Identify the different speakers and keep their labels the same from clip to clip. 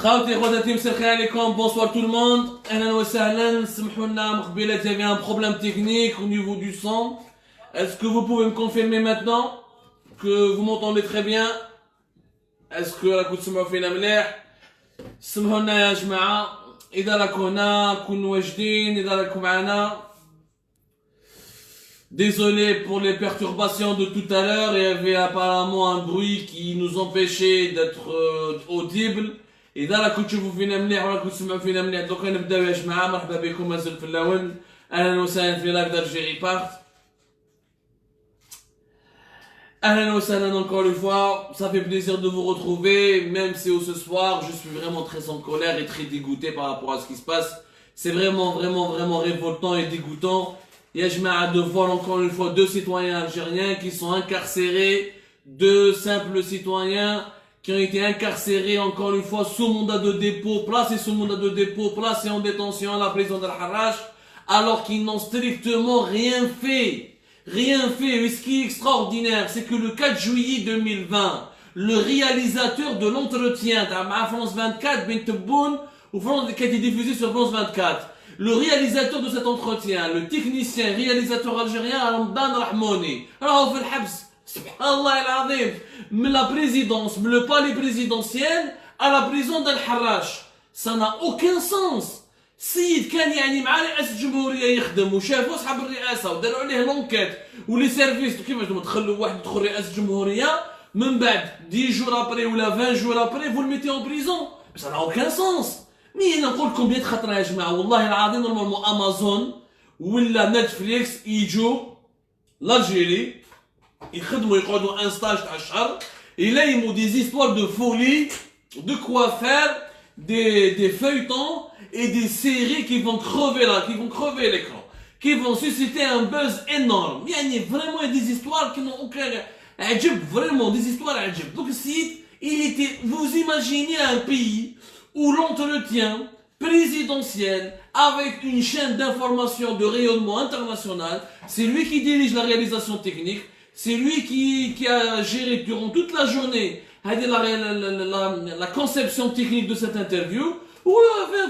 Speaker 1: خواتي خواتاتي مساء الخير عليكم bonsoir tout le monde اهلا وسهلا سمحوا لنا مقبله il y avait un problème technique au niveau du son. Est-ce que vous pouvez me confirmer maintenant que vous m'entendez très bien? Est-ce que راكم تسمعوا فينا مليح؟ سمحوا لنا يا جماعه اذا راكم هنا كونوا واجدين اذا راكم معنا. Désolé pour les perturbations de tout à l'heure, il y avait apparemment un bruit qui nous empêchait d'être audible. إذا راكم تشوفوا فينا مليح وراكم تسمعوا فينا مليح دوكا نبداو يا جماعة. مرحبا بكم مازال في اللون. أهلا وسهلا في لايف d'Algérie Part. أهلا وسهلا encore une fois. Ça fait plaisir de vous retrouver, même si ce soir je suis vraiment très en colère et très dégoûté par rapport à ce qui se passe. C'est vraiment révoltant et dégoûtant. Ya jma'a de voir encore une fois deux citoyens algériens qui sont incarcérés, deux simples citoyens qui ont été incarcérés encore une fois sous mandat de dépôt, placés sous mandat de dépôt, placés en détention à la prison d'Al-Harrach, alors qu'ils n'ont strictement rien fait. Rien fait. Et ce qui est extraordinaire, c'est que le 4 juillet 2020, le réalisateur de l'entretien à France 24, Ben Tebboune, qui a été diffusé sur France 24, le réalisateur de cet entretien, le technicien, réalisateur algérien, Ramadan Rahmouni, alors fait le habs, subhanallah al-azim, mais la présidence, mais le palais présidentiel à la prison d'Al-Harrach. Ça n'a aucun sens. سيد كان يعني مع رئاسة الجمهورية يخدم وشافوا أصحاب الرئاسة وداروا عليه لونكيت ولي سيرفيس كيفاش تخلوا واحد يدخل رئاسة الجمهورية من بعد 10 jours après ولا 20 jours après vous le mettez en prison. Ça n'a aucun sens. مي انا نقول لكم 100 خطره يا جماعه والله العظيم نورمالمون امازون ولا نتفليكس يجوا لالجيري يخدموا يقعدوا ان ستاج تاع الشهر يلايموا دي زيستوار دو فولي de quoi faire des feuilletons et des séries qui vont crever là, qui vont crever l'écran, qui vont susciter un buzz énorme. يعني vraiment des histoires qui n'ont aucun عجب, vraiment des histoires عجب. Donc si il était, vous imaginez un pays où l'entretien présidentiel avec une chaîne d'information de rayonnement international, c'est lui qui dirige la réalisation technique, c'est lui qui a géré durant toute la journée la conception technique de cette interview, ou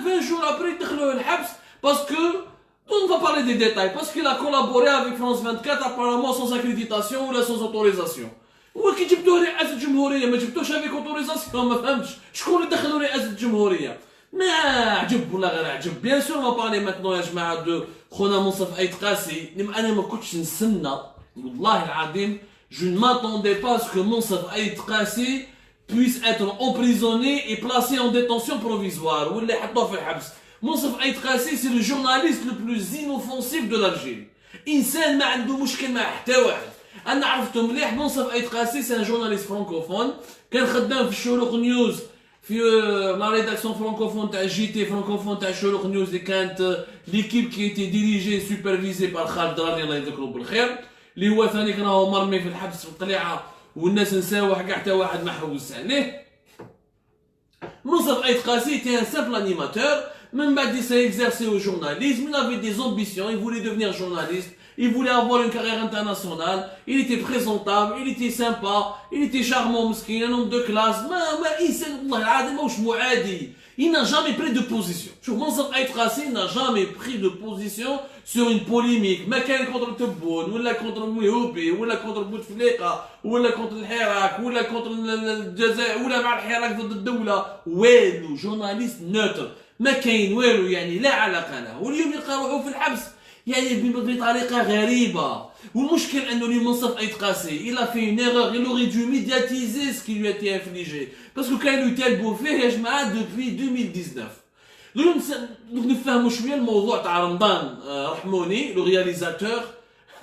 Speaker 1: 20 jours après, parce que, on va parler des détails, parce qu'il a collaboré avec France 24 apparemment sans accréditation ou sans autorisation. وكي جبتوه رئاسة الجمهورية ما جبتوش avec autorisation ما فهمتش شكون اللي دخلوا رئاسة الجمهورية ما عجب ولا غير عجب. بيان سور ما بارلي ماتنون يا جماعة دو خونا منصف أيت قاسي. أنا ما كنتش نستنى والله العظيم je ne m'attendais pas à ce que Monsef Aït Qassi puisse être emprisonné et placé en détention provisoire ولا يحطوه في الحبس. Monsef Aït Qassi c'est le journaliste le plus inoffensif de l'Algérie. إنسان ما عنده مشكل مع حتى واحد. أنا عرفته مليح. منصف أيت قاسي سي ان جورناليست فرانكوفون كان خدام في الشروق نيوز في لا ريداكسيون فرانكوفون تاع جي تي فرانكوفون تاع الشروق نيوز اللي كانت ليكيب كي تي ديريجي سوبرفيزي بار خالد دراني الله يذكره بالخير اللي هو ثاني كان هو مرمي في الحبس في القليعة والناس نساوح كاع حتى واحد ما حوس عليه. منصف أيت قاسي était un simple animateur. Même بعد il s'est exercé au journalisme, il avait des ambitions, il voulait devenir journaliste. Il voulait avoir une carrière internationale, il était présentable, il était sympa, il était charmant, مسكين, un homme de classe, ما إنسان والله العظيم ماهوش معادي. Il n'a jamais pris de position. شوف منصف أيت قاسي n'a jamais pris de position sur une polémique. ما كان contre تبون ولا contre موهوبي ولا contre بوتفليقة ولا contre الحراك ولا contre الجزائر ولا مع الحراك ضد الدولة. والو journaliste neutre. ما كاين والو يعني لا علاقة له. واليوم يلقى روحه في الحبس. يعني بطريقة غريبة. والمشكل انه لمنصف أيت قاسي il a fait une erreur, il aurait dû médiatiser ce qui lui a été infligé parce que كانوا يتالبوا فيه يا جماعة depuis 2019. اليوم نفهموا شوية الموضوع تاع رمضان رحموني le réalisateur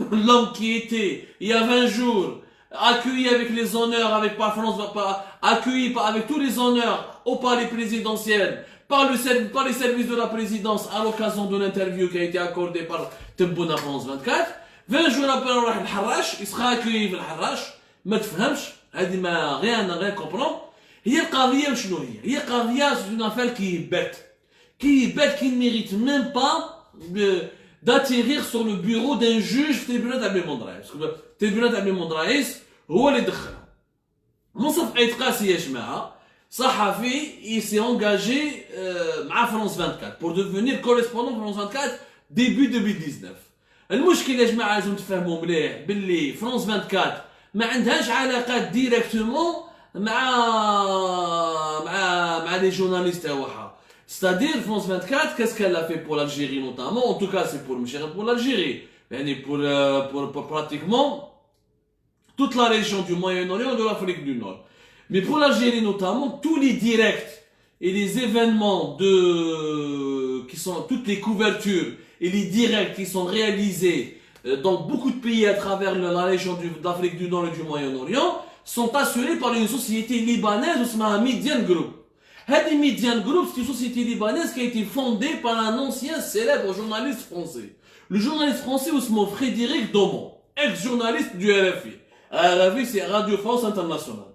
Speaker 1: l'homme qui était il y a 20 jours accueilli avec les honneurs avec par France accueilli avec tous les honneurs au palais présidentiel par les services de la présidence à l'occasion de l'interview qui a été accordée par Tebboune à France 24. 20 jours après راح الحراش, il sera accueilli في الحراش. ما تفهمش هذه ما rien comprendre. هي القضية شنو هي قضية une affaire qui est bête qui ne mérite même pas d'atterrir sur le bureau d'un juge في tribunal تاع بن مندرايس. parce que tribunal تاع بن مندرايس هو اللي دخلها. منصف أيت قاسي يا جماعة صحفي il s'est engagé مع France 24 pour devenir correspondant France 24 début 2019. المشكل يا جماعه لازم تفهموا مليح باللي فرانس 24 ما عندهاش علاقات ديريكتومون مع les journalistes تاعها. C'est-à-dire France 24 qu'est-ce qu'elle a fait pour l'Algérie notamment, en tout cas c'est pour l'Algérie, يعني pour pratiquement toute la région du Moyen-Orient et de l'Afrique du Nord. Mais pour l'Algérie notamment, tous les directs et les événements qui sont toutes les couvertures et les directs qui sont réalisés dans beaucoup de pays à travers la région d'Afrique du Nord et du Moyen-Orient sont assurés par une société libanaise qui s'appelle Median Group. Cette Median Group, c'est une société libanaise qui a été fondée par un ancien célèbre journaliste français. Le journaliste français Ousmane Frédéric Daumont, ex-journaliste du RFI. RFI, c'est Radio France Internationale.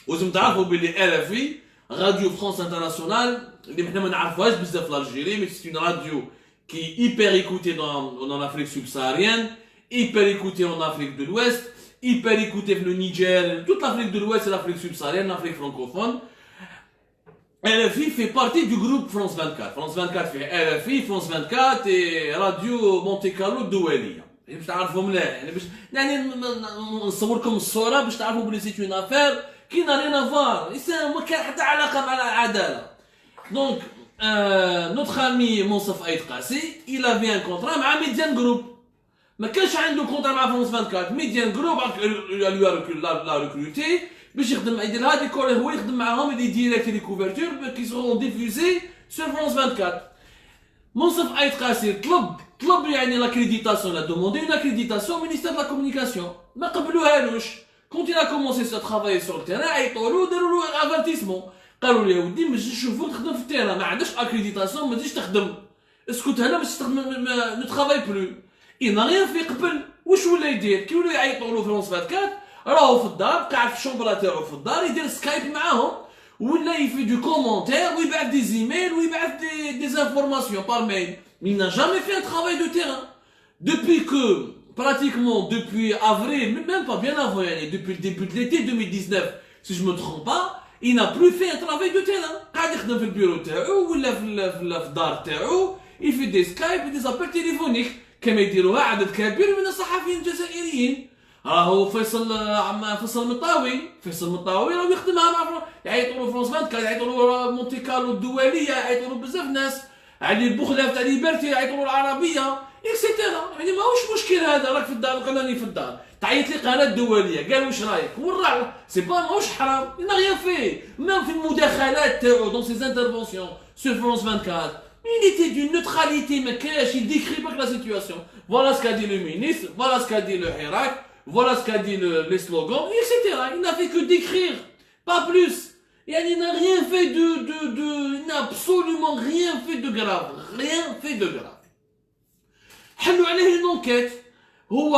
Speaker 1: وزم تعرفوا باللي RFI Radio France Internationale اللي حنا ما نعرفوهاش بزاف في الجيري mais c'est une radio qui est hyper écoutée dans l'Afrique subsaharienne, hyper écoutée en Afrique de l'Ouest, hyper écoutée dans le Niger, toute l'Afrique de l'Ouest et l'Afrique subsaharienne, l'Afrique francophone. RFI fait partie du groupe France 24. France 24 fait RFI, France 24 et Radio Monte Carlo الدولية. باش تعرفوا مليح يعني باش يعني نصوركم الصورة باش تعرفوا بلي سي اون افير qui n'a rien à voir. ما كان حتى علاقة مع العدالة. Donc, notre ami Monsaf Aït Qassi, il avait un contrat avec Median Group. ما كانش عنده contrat مع France 24. Median Group l'a recruté باش يخدم يدير هذه الكورة هو يخدم معاهم des directs et des couvertures qui seront diffusés sur France 24. Monsaf Aït Qassi طلب يعني l'accréditation, il a demandé une accréditation au ministère de la Communication. ما قبلوهالوش. Quand il a commencé à travailler sur le terrain, عيطولو ودارولو avertissement. قالوا لي يا ودي ما تجيش نشوفوك تخدم في التيران ما عندكش اكريديتاسيون ما تجيش تخدم. اسكت هنا باش تخدم نو ترافاي بلو. إنا غير في قبل واش ولا يدير كي ولاو يعيطولو فرونس 24 راهو في الدار قاعد في الشومبرا تاعو في الدار يدير سكايب معاهم ولا يفي دو كومونتير ويبعث دي زيميل ويبعث دي انفورماسيون بار ميل. Mais il n'a jamais fait un travail de terrain. Depuis que, pratiquement depuis avril, même pas bien avant, depuis le début de l'été 2019, si je me trompe pas, il n'a plus fait un travail de terrain. قاعد يخدم في البيرو تاعو ولا في الدار تاعو يفي دي سكايب ودي زابيل تليفونيك كما يديروها عدد كبير من الصحفيين الجزائريين. راهو فيصل مطاوي راهو يخدمها مع يعيطوا فرونس 24 يعيطوا مونتي كارلو الدوليه يعيطوا بزاف ناس علي البخلاف تاع ليبرتي يعيطوا العربيه اكسيتيرا. يعني ماهوش مشكل هذا راك في الدار قناني في الدار تعيط لي قناه دوليه قال واش رايك وراه سي با ماهوش حرام. il n'a rien fait même في المداخلات تاعو dans ses interventions sur France 24 il était d'une neutralité ما كاش il décrit pas la situation. Voilà ce qu'a dit le ministre, voilà ce qu'a dit le Hirak, voilà ce qu'a dit les slogans etc. il n'a fait que décrire pas plus. Il n'a rien fait il n'a absolument rien fait de grave. حلوا عليه une enquête. هو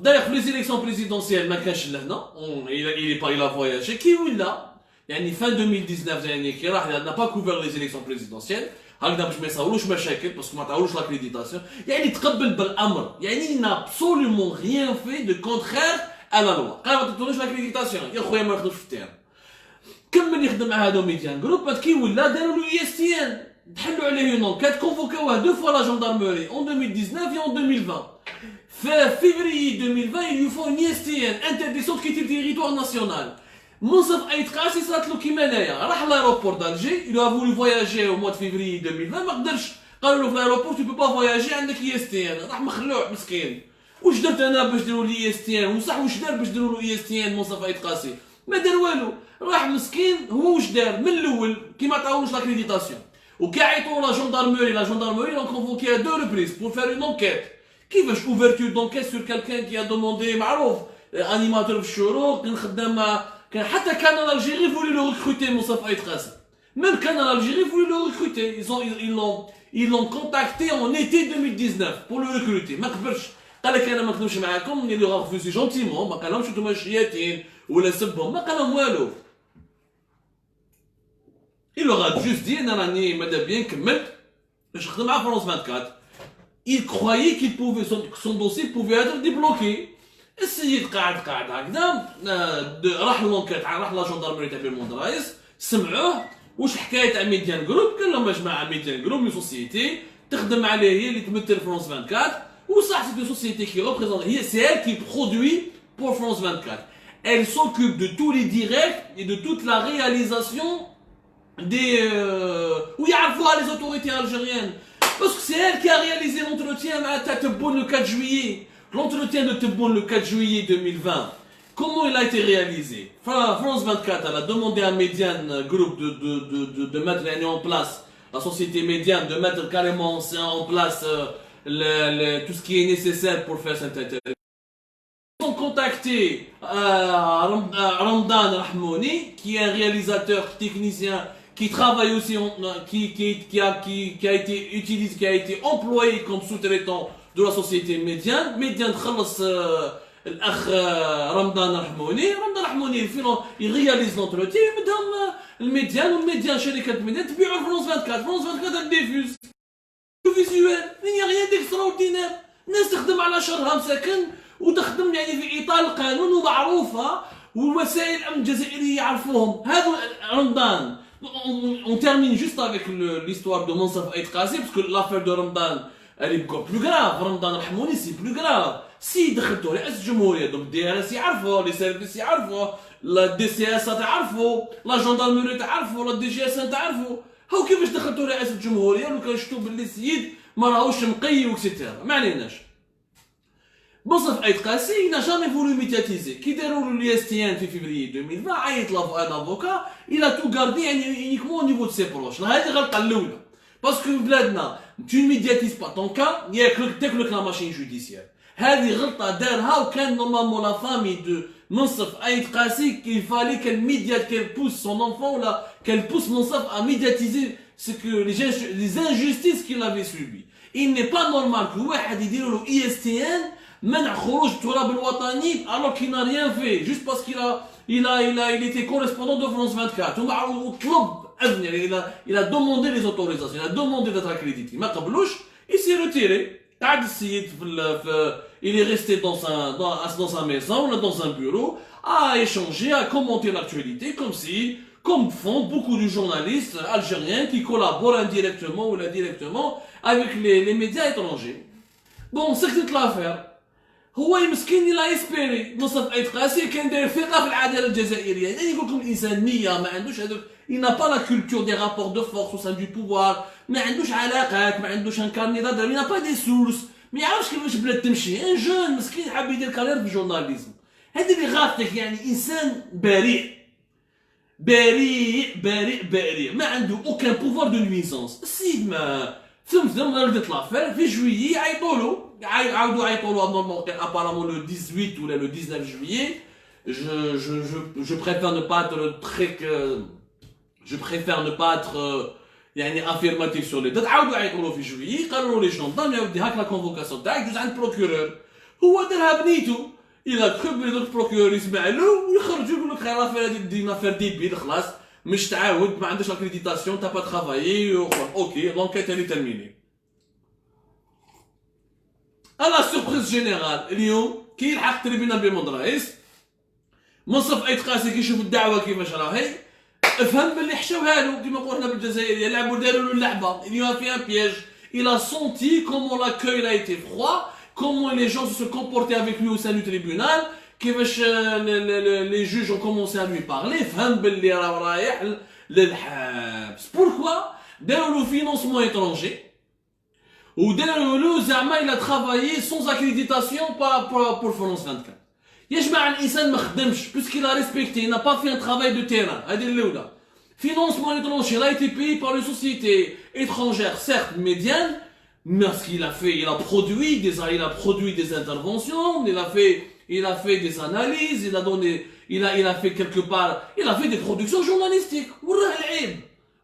Speaker 1: d'ailleurs les élections présidentielles ما كانش لهنا il a voyagé كي ولا يعني fin 2019 يعني كي راح n'a pas couvert les élections présidentielles هكذا باش ما يصاولوش مشاكل باسكو ما تعاولوش لاكريديتاسيون يعني تقبل بالامر. يعني il n'a absolument rien fait de contraire à la loi. قال ما تعطونيش لاكريديتاسيون يا خويا ما يخدمش في التيران. كمل يخدم مع هذو ميديان جروب بعد كي ولا داروا له ESTN تحلوا عليه une enquête convoqué deux fois la gendarmerie en 2019 et en 2020. Fin février 2020 ils lui font une ESTN interdiction de quitter le territoire national. Monsaf Aït Qassi صارت له كيما انايا راح l'aéroport d'Alger il a voulu voyager au mois de février 2020 ما قدرش قالوا له في l'aéroport tu peux pas voyager عندك ESTN راح مخلوع مسكين. واش درت انا باش ديروا لي ESTN وصح واش دار باش ديروا له ESTN مصطفى عيط قاسي ما دار والو راح مسكين. هو واش دار من الاول كي ما عطاوش لاكريديتاسيون وكي عيطوا لا جوندارموري لون كونفوكي ا دو ريبريز بور فير اون انكيت. كيفاش اوفرتور دونكيت سور كالكان كي ا دوموندي معروف انيماتور في الشروق كان خدام كان حتى كان الجيري فولي لو ريكروتي مصطفى عيط قاسي même كان الجيري فولي لو ريكروتي ils l'ont contacté en été 2019 pour le recruter ما قبلش قال لك انا ما نخدمش معاكم اللي راه رفوزي جونتيمون ما قالهمش انتوما شياتين ولا سبهم ما قالهم والو. il leur a juste dit انا راني ماذا بيان كملت باش نخدم مع فرونس 24. il croyait qu'il pouvait son dossier pouvait être débloqué السيد قاعد هكذا، راح لونكيت، راح لا جوندارمري تاع بيرموندرايس، سمعوه واش حكايه تاع ميديان جروب. قال لهم يا جماعه ميديان جروب سوسيتي تخدم عليه، هي اللي تمثل فرونس 24، وصح سي une société qui représente, c'est elle qui produit pour France 24. Elle s'occupe de tous les directs et de toute la réalisation des où il y a les autorités algériennes, parce que c'est elle qui a réalisé l'entretien à Tebboune le 4 juillet. L'entretien de Tebboune le 4 juillet 2020, comment il a été réalisé? France 24 elle a demandé à Médiane Group de mettre en place, la société Médiane, de mettre carrément en place tout ce qui est nécessaire pour faire cette interview. Ils ont contacté Ramdan Rahmouni, qui est un réalisateur technicien qui travaille aussi, qui a été utilisé, qui a été employé comme sous-traitant de la société Médiane. Médiane خلص الأخ رمضان رحموني il réalise l'entretien, يبدهم الميديان، والميديان شركة ميديان تبيعوا فرونس 24. فرونس 24 elle diffuse visuel. Il n'y a rien d'extraordinaire. الناس تخدم على شرها مساكن، وتخدم يعني في إطار القانون ومعروفة، والوسائل الأمن الجزائرية يعرفوهم. هذا رمضان. On termine juste avec l'histoire de Monsaf Aït Qassi, parce que l'affaire de Ramadan elle est encore plus grave. Ramadan Rahmouni c'est plus grave. Si دخلتوا رئاسة الجمهورية، donc DRS يعرفوا، les services يعرفوا، la DCS تعرفوا، la gendarmerie تعرفوا، la DGS تعرفوا. هاو كيفاش دخلتوا رئاسة الجمهورية ولو شفتوا باللي السيد ما راهوش نقي وكسيتيرا. ما عليناش. Monsaf Aït Qassi il n'a jamais voulu médiatiser. Qui déroule l'ISTN en février 2020 عيط un avocat, il a tout gardé uniquement au niveau de ses proches. هذه غلطة الأولى. Parce que بلادنا tu ne médiatises pas ton cas, il y a que la machine judiciaire. هذه غلطة دارها، وكان normalement la famille de Monsaf Aït Qassi qu'il fallait qu'elle pousse son enfant, ou qu'elle pousse Monsaf à médiatiser ce que les injustices qu'il avait subies. Il n'est pas normal que واحد يديروا له ISTN منع خروج التراب الوطني alors qu'il n'a rien fait, juste parce il était correspondant de France 24. Il a demandé les autorisations, il a demandé d'être accrédité. ما قبلوش, il s'est retiré. Il est resté dans sa maison, dans un bureau, à échanger, à commenter l'actualité, comme font beaucoup de journalistes algériens qui collaborent indirectement ou indirectement avec les médias étrangers. Bon, c'est toute l'affaire. هو مسكين لا يسبيري. مصطفى عيد قاسي كان داير ثقه في العداله الجزائريه، يعني يقول لكم الانسان نيه، ما عندوش هذوك، il n'a pas la culture des rapports de force au sein du pouvoir، ما عندوش علاقات، ما عندوش ان كارني d'adresse، il n'a pas des sources، ما يعرفش كيفاش بلاد تمشي. ان جون مسكين حاب يدير كارير في الجورناليزم. هذا اللي غاطك، يعني انسان بريء بريء بريء بريء، ما عنده aucun pouvoir de nuisance. السيد ما ثم ردت لافير في جويي عيطولو، عاودوا عيطولو apparemment le 18 ou le 19 juillet. Je préfère ne pas être très je préfère ne pas être يعني affirmatif sur les dates. عاودوا عيطولو في جويي، قالوا له لي جوندارم يا ودي هاك لا كونفوكاسيون تاعك دوز عند البروكورور. هو دارها بنيتو، الى كخب لي دوك البروكورور يسمع له ويخرجوا يقول لك خير لافير هذه دي نافير ديبيل، خلاص مش تعاود، ما عندكش l'accréditation, t'as pas travaillé, ok, l'enquête elle est terminée. À la surprise générale اليوم كي يلحق تريبيونال بيرموندرايس، منصف عيد قاسي كيشوف الدعوه كيفاش راهي، افهم باللي حشوها له كيما قلنا بالجزائريه، لعبوا داروا له اللعبه. Il y a fait un piège. Il a senti comment l'accueil a été froid, comment les gens se sont comportés avec lui au sein du tribunal. كيفاش les juges ont commencé à lui parler. فهم باللي راه رايح للحبس. Pourquoi داروا له financement étranger وداروا له زعما il a travaillé sans accréditation pour France 24. يا جماعه الانسان ما خدمش puisqu'il a respecté, il n'a pas fait un travail de terrain. هذه الاولى. Financement étranger, il a été payé par une société étrangère, certes médiane, mais ce qu'il a fait, il a produit des interventions, il a fait des analyses, il a fait quelque part, il a fait des productions journalistiques.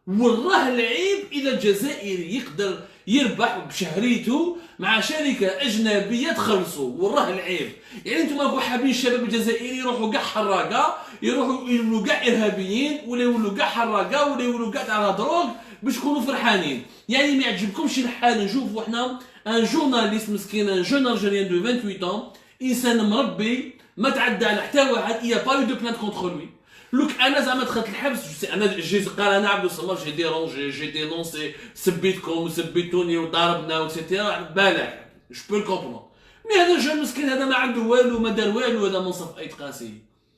Speaker 1: وراه العيب إذا الجزائري يقدر يربح بشهريته مع شركة أجنبية تخلصوا. وراه العيب. يعني انتم راكم حابين الشباب الجزائري يروحوا كاع حراقة، يروحوا يولوا كاع إرهابيين، ولا يولوا كاع حراقة، ولا يولوا كاع على دروغ باش تكونوا فرحانين. يعني ما يعجبكمش الحال نشوفوا حنا ان جورناليست مسكين، ان جون الجيريان دو 28 ans انسان مربي ما تعدى على حتى واحد يا با يو دو بلانت كونتر لوي لوك انا زعما دخلت الحبس انا جيت قال انا عبد الصمد جي ديرونجي جي دينونسي سبيتكم وسبيتوني وضربنا وسيتيرا بالك جو بو كومبرون مي هذا الجو مسكين هذا ما عنده والو ما دار والو هذا منصف ايت قاسي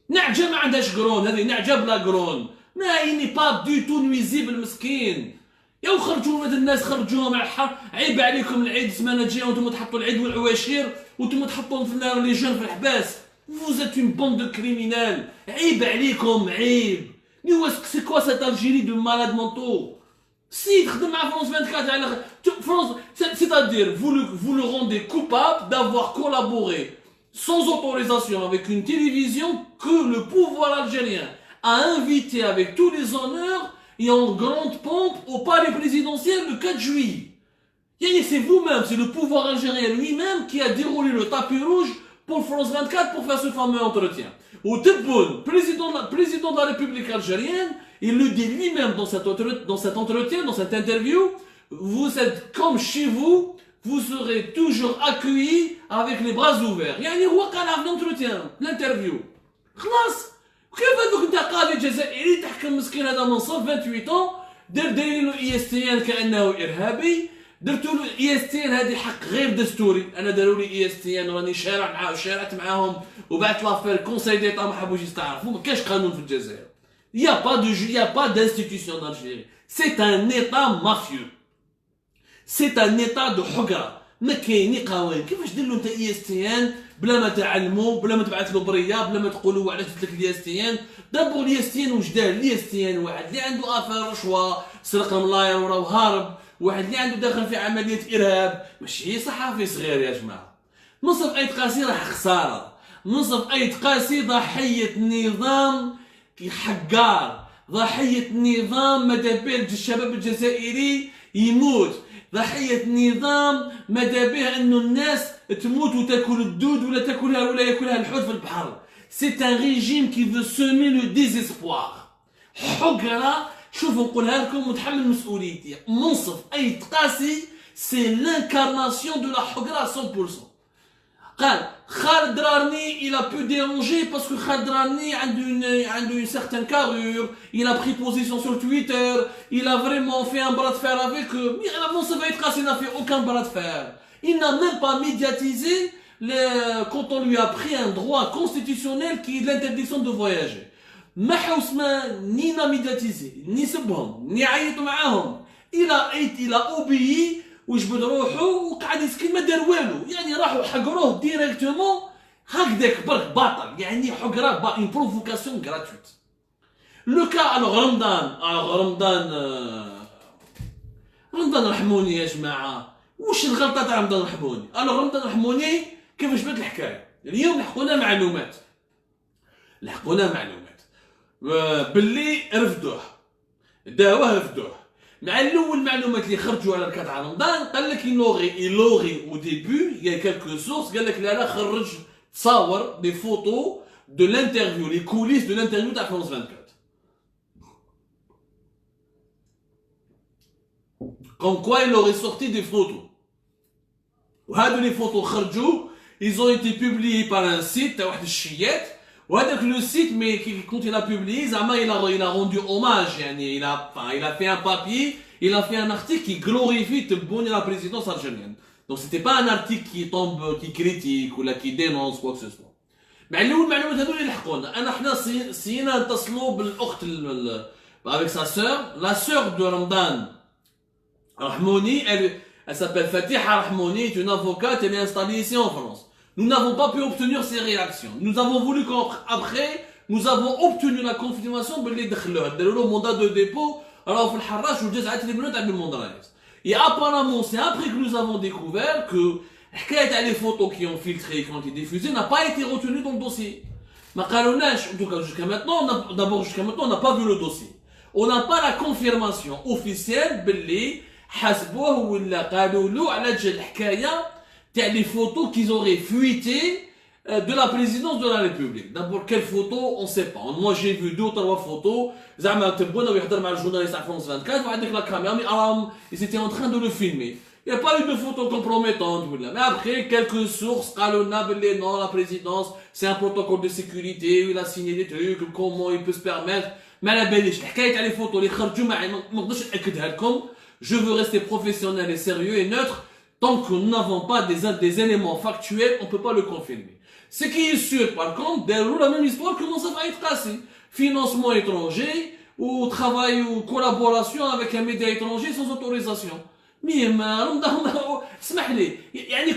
Speaker 1: نعجه ما عندهاش قرون هذه نعجه بلا قرون ما يني با دو تو نويزيبل مسكين يا خرجوا هاد الناس خرجوهم على الحر عيب عليكم العيد السمانه الجايه وانتم تحطوا العيد والعواشير وانتم تحطوهم في النار لي جون في الحباس vous êtes une bande de criminels عيب عليكم عيب سي كوا سيت الجيري دو مالاد مونتو سي تخدم مع فرونس 24 على فرونس c'est-à-dire vous le rendez coupable d'avoir collaboré sans autorisation avec une télévision que le pouvoir algérien a invité avec tous les honneurs et en grande pompe au palais présidentiel le 4 juillet. C'est vous-même, c'est le pouvoir algérien lui-même qui a déroulé le tapis rouge pour France 24 pour faire ce fameux entretien. Au Tebboune, président de la République algérienne, il le dit lui-même dans cet entretien, dans cette interview, vous êtes comme chez vous, vous serez toujours accueillis avec les bras ouverts. يعني هو قالها في l'entretien, l'interview. خلاص. كيف هذوك انت قاضي جزائري تحكم مسكين هذا منصف 28 طون دايرين له اي اس تي ان كانه ارهابي درتوا له اي اس تي ان هذه حق غير دستوري انا داروا لي اي اس تي ان راني شارعت معاهم وبعت لافير كونساي ديتا ما حبوش يستعرفوا ما كاش قانون في الجزائر يا با دانستيتيسيون دالجيري سي ان ايتا مافيو سي ان ايتا دو حقره ما كاينين قوانين كيفاش دير له انت اي اس تي ان بلا ما تعلمو بلا ما تبعث له بريه بلا ما تقولوا علاش درت لك الاي اس تي ان دابور الاي اس تي ان واش دار الاي اس تي ان واحد اللي عنده افير رشوه سرق الملاير وراه هارب واحد اللي عنده داخل في عمليه ارهاب ماشي صحفي صغير يا جماعه منصف ايت قاسي راه خساره منصف ايت قاسي ضحيه نظام حقار ضحيه نظام ماذا بيه الشباب الجزائري يموت ضحية نظام ماذا به انه الناس تموت وتاكل الدود ولا تاكلها ولا ياكلها الحوت في البحر سي ان ريجيم كي فو سومي لو ديزيسبوار حقرة شوفوا نقولها لكم وتحمل مسؤوليتي منصف ايت قاسي سي لانكارناسيون دو لا حقرة 100% قال Khaled Drarni, il a pu déranger parce que Khaled Drarni a une certaine carrure, il a pris position sur Twitter, il a vraiment fait un bras de fer avec eux. Mais avant ça va être cassé, il n'a fait aucun bras de fer. Il n'a même pas médiatisé quand on lui a pris un droit constitutionnel qui est l'interdiction de voyager. ما ni n'a médiatisé, ni سبهم, ni عيط معاهم. Il a obéi وجبد روحو وقعد يسكن ما دار والو يعني راحوا حقروه ديريكتومون هكذاك برك باطل يعني حقره اون بروفوكاسيون غراتويت لو كا رمضان رحموني يا جماعه واش الغلطه تاع رمضان رحموني رمضان رحموني كيفاش بدات الحكايه اليوم لحقونا معلومات باللي رفدوه داوه رفدوه مع الاول المعلومات اللي خرجوا على ركعه رمضان قال لك يلوغي او ديبي يا كالكو سورس قال لك لا خرج تصاور دي فوتو دو لانترفيو لي كوليس دو لانترفيو تاع فرونس 24 comme quoi il aurait sorti des photos وهادو لي فوتو خرجوا ils ont été publiés par un site تاع واحد الشيات وهذاك لو سيت مي كونت il a publié زعما il a rendu hommage يعني il a fait un papier il a fait un article qui glorifie Tebboune la présidence algérienne donc c'était pas un article qui critique ou là qui dénonce quoi que ce soit مع الاول المعلومات هذو اللي لحقونا حنا سينا نتصلوا بالاخت avec sa sœur la sœur de Ramadan Rahmouni elle s'appelle Fatiha Rahmouni est une avocate elle est installée ici en France. Nous n'avons pas pu obtenir ces réactions. Nous avons voulu qu'après, nous avons obtenu la confirmation de mandat de dépôt. Alors, il faut le et apparemment, c'est après que nous avons découvert que les photos qui ont filtré et qui ont été diffusées n'ont pas été retenues dans le dossier. En tout cas, jusqu'à maintenant, on n'a pas vu le dossier. On n'a pas la confirmation officielle باللي حسبوه ولا قالوا له على جال الحكايه تاع les photos qu'ils auraient fuité de la présidence de la République. D'abord, quelles photos, on ne sait pas. Moi, j'ai vu 2 ou 3 photos. زعما تبونا ويحضر مع الجورناليست à France 24 وعندك la caméra mais ils étaient en train de le filmer. Il n'y a pas eu de photos compromettantes. Mais après, quelques sources, non, la présidence, c'est un protocole de sécurité, il a signé des trucs, comment il peut se permettre. Mais la belle, les photos, les je veux rester professionnel et sérieux et neutre. Tant que nous n'avons pas des éléments factuels, on ne peut pas le confirmer. Ce qui est sûr, par contre, la même histoire comment ça va être cassé. Financement étranger, ou travail ou collaboration avec un média étranger sans autorisation. Mais,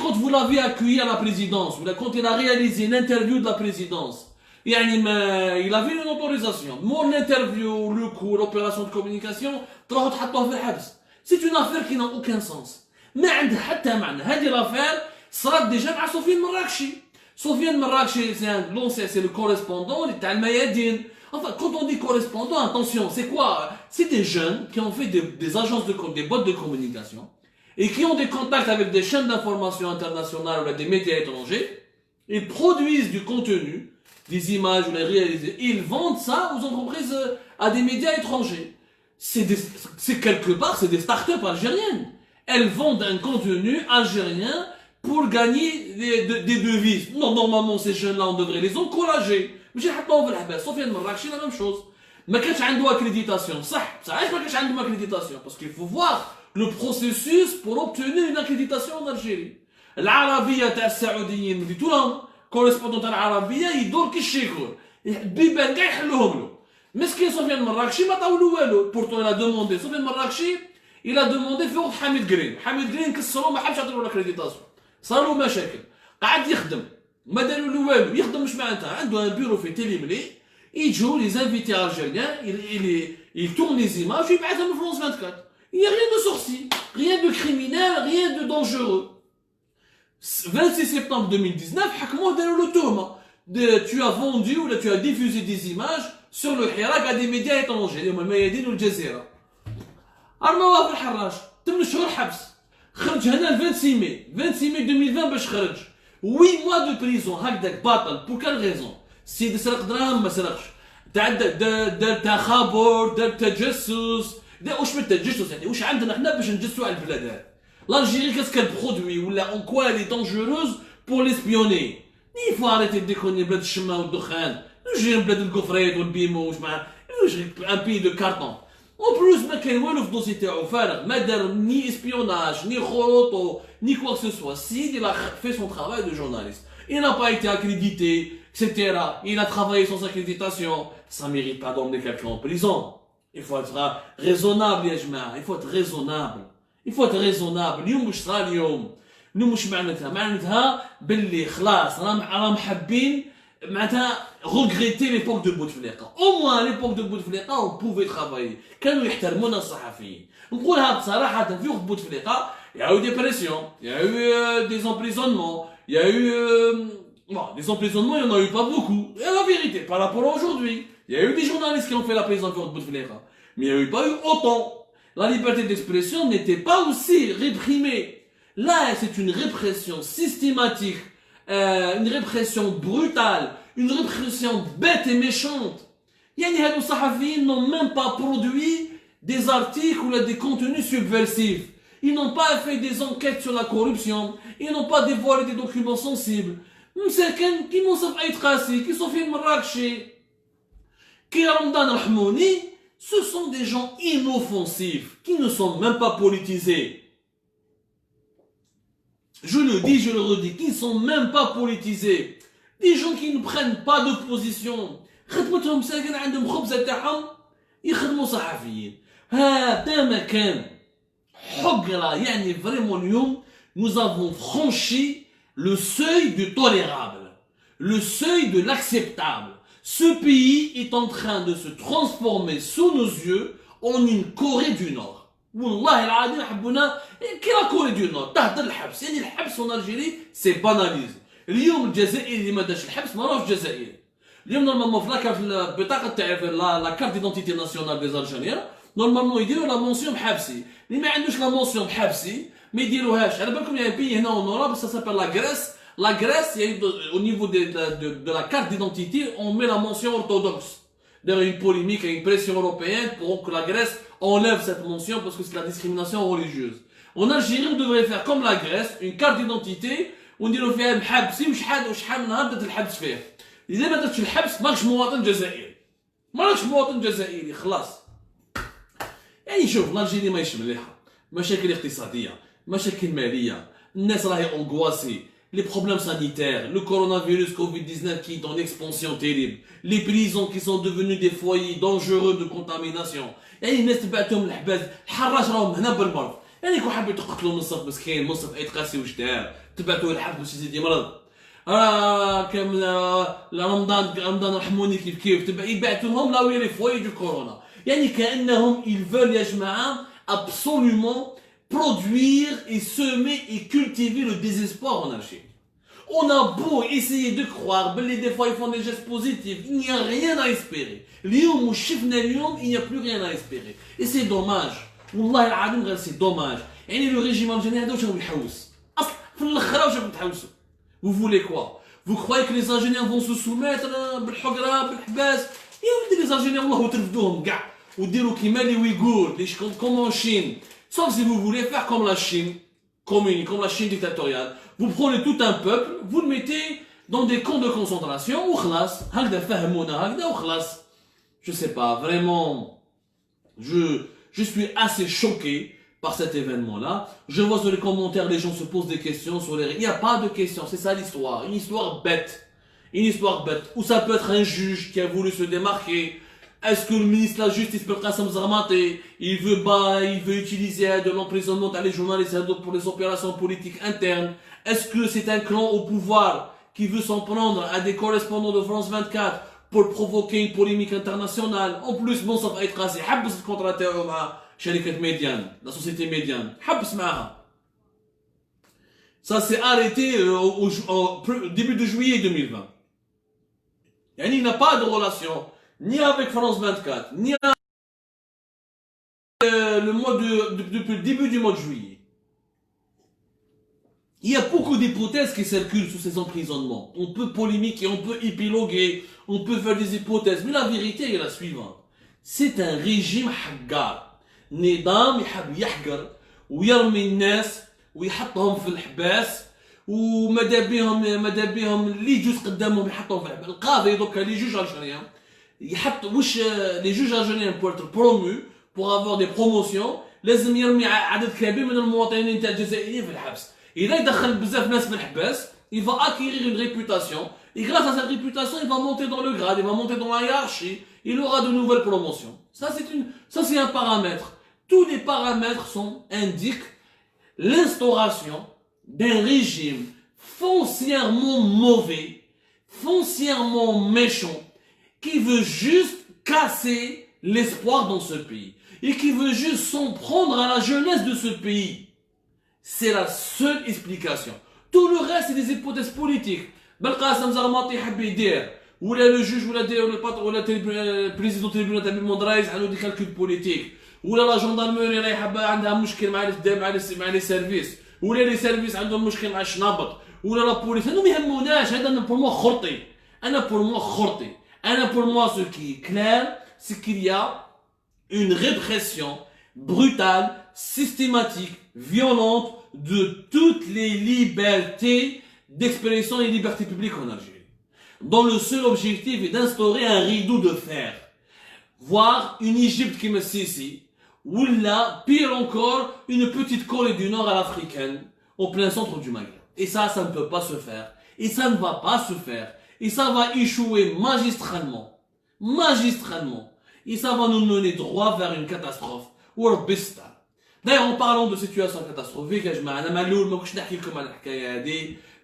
Speaker 1: quand vous l'avez accueilli à la présidence, quand il a réalisé l'interview de la présidence, il avait une autorisation. Mon interview, le coup, l'opération de communication, c'est une affaire qui n'a aucun sens. ما عندها حتى معنى هذه l'affaire صارت déjà مع سفيان مراكشي. Sofiane Marrakchi, c'est le correspondant تاع الميادين. Enfin, quand on dit correspondant, attention, c'est quoi? C'est des jeunes qui ont fait des agences des boîtes de communication et qui ont des contacts avec des chaînes d'information internationales ou des médias étrangers. Ils produisent du contenu, des images ou les réalisent. Ils vendent ça aux entreprises, à des médias étrangers. C'est quelque part, c'est des startups algériennes. Elles vendent un contenu algérien pour gagner des devises. Non, normalement, ces jeunes-là, on devrait les encourager. Mais j'ai Sofiane Marrakchi, la même chose. Mais quand tu as une accréditation, ça a une accréditation. Parce qu'il faut voir le processus pour obtenir une accréditation en Algérie. L'Arabia تاع السعوديين اللي طولهم correspondant تاع العربية يدور كي الشيكور. بيبان كاع يحلوهم له. مسكين سفيان مراكشي ما طاولوا والو. Pourtant il a demandé سفيان مراكشي il a demandé في وقت حميد جرين. حميد جرين كسروا ما حبش يعطيو له لاكريديتاسيون. صاروا مشاكل. قعد يخدم. ما داروا له والو. يخدم مش معناتها عنده un bureau في تيليملي. يجوا les invités algériens, il tourne les images, il يبعثهم في France 24. Il n'y a rien de sorcier, rien de criminel, rien de dangereux. 26 septembre 2019, حكموه داروا له تهمة. Tu as vendu ou tu as diffusé des images sur le Hirak à des médias étrangers, اللي هما الميادين والجزيرة. أرموها في الحراش 8 شهور حبس. خرج هنا ال 26 ماي 2020 باش خرج 8 mois de prison هكذاك باطل. pour quelle raison؟ السيد سرق دراهم ما سرقش. دار تخابر، دار تجسس. واش من تجسس يعني واش عندنا حنا باش نجسوا على البلاد هذا؟ l'Algérie qu'est-ce qu'elle produit ou en quoi elle est dangereuse pour l'espionner. Il faut arrêter de déconner بلاد الشما والدخان. نجي بلاد الكفريت والبيمو واش مع un pays de carton. En plus ما كاين والو في الدوسي تاعو فارغ. ما دار ni espionnage ni خروطو ni quoi que ce soit. Si il a fait son travail de journaliste. Il n'a pas été accrédité, etc. Il a travaillé sans accréditation. Ça mérite pas d'emmener quelqu'un en prison. Il faut être raisonnable يا جماعة. Il faut être raisonnable. Il faut être raisonnable. اليوم واش صرا اليوم؟ اليوم واش معناتها باللي خلاص راهم حابين معناتها regretter l'époque de Bouteflika. Au moins à l'époque de Bouteflika on pouvait travailler. كانوا يحترمونا الصحفيين. نقولها بصراحة في وقت بوتفليقة il y a eu des pressions, il y a eu des emprisonnements, il y a eu bon, des emprisonnements, il n'y en a eu pas beaucoup. Et la vérité, par rapport à aujourd'hui, il y a eu des journalistes qui ont fait la prison de Bouteflika. Mais il n'y a eu pas eu autant. La liberté d'expression n'était pas aussi réprimée. Là, c'est une répression systématique, une répression brutale, une répression bête et méchante. Yani les Sahafiyin n'ont même pas produit des articles ou des contenus subversifs. Ils n'ont pas fait des enquêtes sur la corruption. Ils n'ont pas dévoilé des documents sensibles. Qui m'ont fait tracé, qui sont fait Marrakchi, qui Ramadan Rahmouni, ce sont des gens inoffensifs, qui ne sont même pas politisés. Je le dis, je le redis, qui ne sont même pas politisés. Des gens qui ne prennent pas de position. خدمتهم ساكن عندهم خبزة تاعهم يخدموا صحفيين. هذا ما كان حقرة يعني vraiment اليوم nous avons franchi le seuil du tolérable, le seuil de l'acceptable. Ce pays est en train de se transformer sous nos yeux en une Corée du Nord. والله العظيم حبونا كي لا كوري دو نور تهدر الحبس. يعني الحبس en Algérie c'est banalisé. اليوم الجزائري اللي ما داش الحبس ما راهوش جزائري. اليوم نورمالمون في البطاقه تاع لا كارت ديدونتيتي ناسيونال دي الجيريان نورمالمون يديروا لا مونسيون بحبسي. اللي ما عندوش لا مونسيون بحبسي ما يديروهاش. على بالكم يا بي هنا اون اوروب ça s'appelle la Grèce. La Grèce, au niveau de la carte d'identité, on met la mention orthodoxe. D'ailleurs, une polémique et une pression européenne pour que la Grèce enlève cette mention parce que c'est la discrimination religieuse. En Algérie, on devrait faire comme la Grèce, une carte d'identité, ونديروا فيها محبسين وشحال من نهار بدات الحبس فيه. إذا ما درتش الحبس ماكش مواطن جزائري. ماكش مواطن جزائري خلاص. يعني شوف الجيري ماهيش مليحة، مشاكل اقتصادية، مشاكل مالية، الناس راهي اونغواسي، les problèmes sanitaires, le coronavirus Covid-19 qui est en expansion terrible, les prisons qui sont devenues des foyers dangereux de contamination. يعني الناس تبعتهم الحباس، الحراش راهم هنا بالمرض. يعني كون حابين تقتلوا منصف مسكين، منصف عيد قاسي وجدار، تبعتوه الحبس باش يزيد يمرض. كامل رمضان رحموني كيف يبعتوهم لا وين لي فوي دو كورونا. يعني كأنهم ils veulent يا جماعة absolument produire et semer et cultiver le désespoir en Algérie. On a beau essayer de croire, des fois ils font des gestes positifs, il n'y a rien à espérer. اليوم وشفنا اليوم il n'y a plus rien à espérer. Et c'est dommage. والله العظيم غير c'est dommage. يعني le régime algérien هذا واش راهو يحوس. أصلا في الآخر واش راكم تحوسوا. Vous voulez quoi? Vous croyez que les Algériens vont se soumettre بالحقرة بالحباس؟ يا ولدي les Algériens والله ترفدوهم كاع وديروا كيما لي ويغور لي comme en Chine. Sauf si vous voulez faire comme la Chine communiste, comme la Chine dictatoriale. Vous prenez tout un peuple, vous le mettez dans des camps de concentration, ou khlas, hakda fahmouna, hakda ou khlas. Je sais pas, vraiment, je suis assez choqué par cet événement-là. Je vois sur les commentaires, les gens se posent des questions sur les... Il n'y a pas de questions, c'est ça l'histoire. Une histoire bête. Une histoire bête. Ou ça peut être un juge qui a voulu se démarquer. Est-ce que le ministre de la Justice, Belkacem Zarmati, il veut utiliser de l'emprisonnement dans les journalistes pour les opérations politiques internes? Est-ce que c'est un clan au pouvoir qui veut s'en prendre à des correspondants de France 24 pour provoquer une polémique internationale? En plus, bon, ça va être assez. Habs contraté à médiane, la société médiane. Habs maaha. Ça s'est arrêté au début de juillet 2020. Il n'a pas de relation ni avec France 24, ni avec depuis le début du mois de juillet. Il y a beaucoup d'hypothèses qui circulent sur ces emprisonnements. On peut polémiquer, on peut épiloguer, on peut faire des hypothèses, mais la vérité est la suivante. C'est un régime حقار. نظام يحب يحقر ويرمي الناس ويحطهم في الحباس وماذا بهم اللي يجوز قدامهم يحطهم في الحباس. القاضي دوكا لي جوج الجيريان يحط واش لي جوج الجيريان pour être promus pour avoir des promotions لازم يرمي عدد كبير من المواطنين تاع الجزائريين في الحبس. إذا يدخل بزاف ناس في الحباس il va acquérir une réputation et grâce à cette réputation il va monter dans le grade, il va monter dans la hiérarchie, il aura de nouvelles promotions. Ça c'est un paramètre. Tous les paramètres indiquent l'instauration d'un régime foncièrement mauvais, foncièrement méchant, qui veut juste casser l'espoir dans ce pays et qui veut juste s'en prendre à la jeunesse de ce pays. C'est la seule explication. Tout le reste, c'est des hypothèses politiques. Belkacem Zarmati حب يدير ولا le juge ولا le président du tribunal تاع المدرايز عنده des calculs politiques ولا la gendarmerie رايحه عندها مشكل مع les services ولا les services عندهم مشكل مع الشنابط ولا la police. هذو ما يهموناش. هذا pour moi خرطي. Pour moi ce qui est clair c'est qu'il y a une répression brutale, systématique, violente de toutes les libertés d'expression et libertés publiques en Algérie, dont le seul objectif est d'instaurer un rideau de fer, voire une Égypte qui me Sisi, ou là, pire encore, une petite Corée du Nord à l'africaine, au plein centre du Maghreb. Et ça ne peut pas se faire, et ça ne va pas se faire, et ça va échouer magistralement, et ça va nous mener droit vers une catastrophe. D'ailleurs, en parlant de situation catastrophique,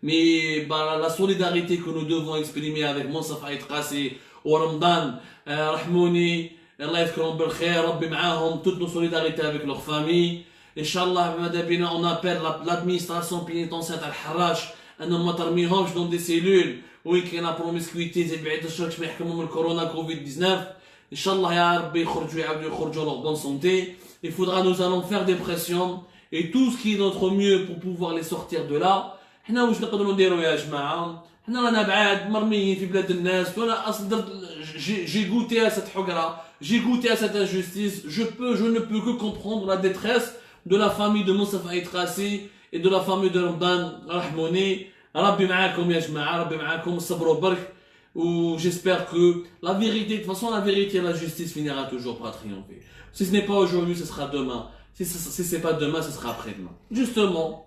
Speaker 1: mais la solidarité que nous devons exprimer avec Monsaf Aït Qassi ou Ramadan, Rahmouni, Allah yadhkurhum bil khair, Rabbi ma'ahum, toute nos solidarités avec leurs familles. Inch'Allah, on appelle l'administration pénitentiaire al-Harrach, أنهم ما ترميهمش dans des cellules وين كاين لا بروميسكويتي زي بعيد الشرك باش يحكموا من الكورونا كوفيد 19. إن شاء الله يا ربي يخرجوا leur bonne santé. Il faudra, nous allons faire des pressions et tout ce qui est notre mieux pour pouvoir les sortir de là. حنا واش نقدروا نديروا يا جماعه؟ حنا رانا بعاد مرميين في بلاد الناس وانا اصلا j'ai goûté à cette حقره, j'ai goûté à cette injustice. Je ne peux que comprendre la détresse de la famille de Moustapha Itrassi et de la famille de Ramdan Rahmouni. Rabbi ma'akum ya jma'a, Rabbi ma'akum, sabro bark. Ou j'espère que la vérité, de toute façon la vérité et la justice finira toujours par triompher. Si ce n'est pas aujourd'hui, ce sera demain. Si ce n'est pas demain, ce sera après-demain. Justement,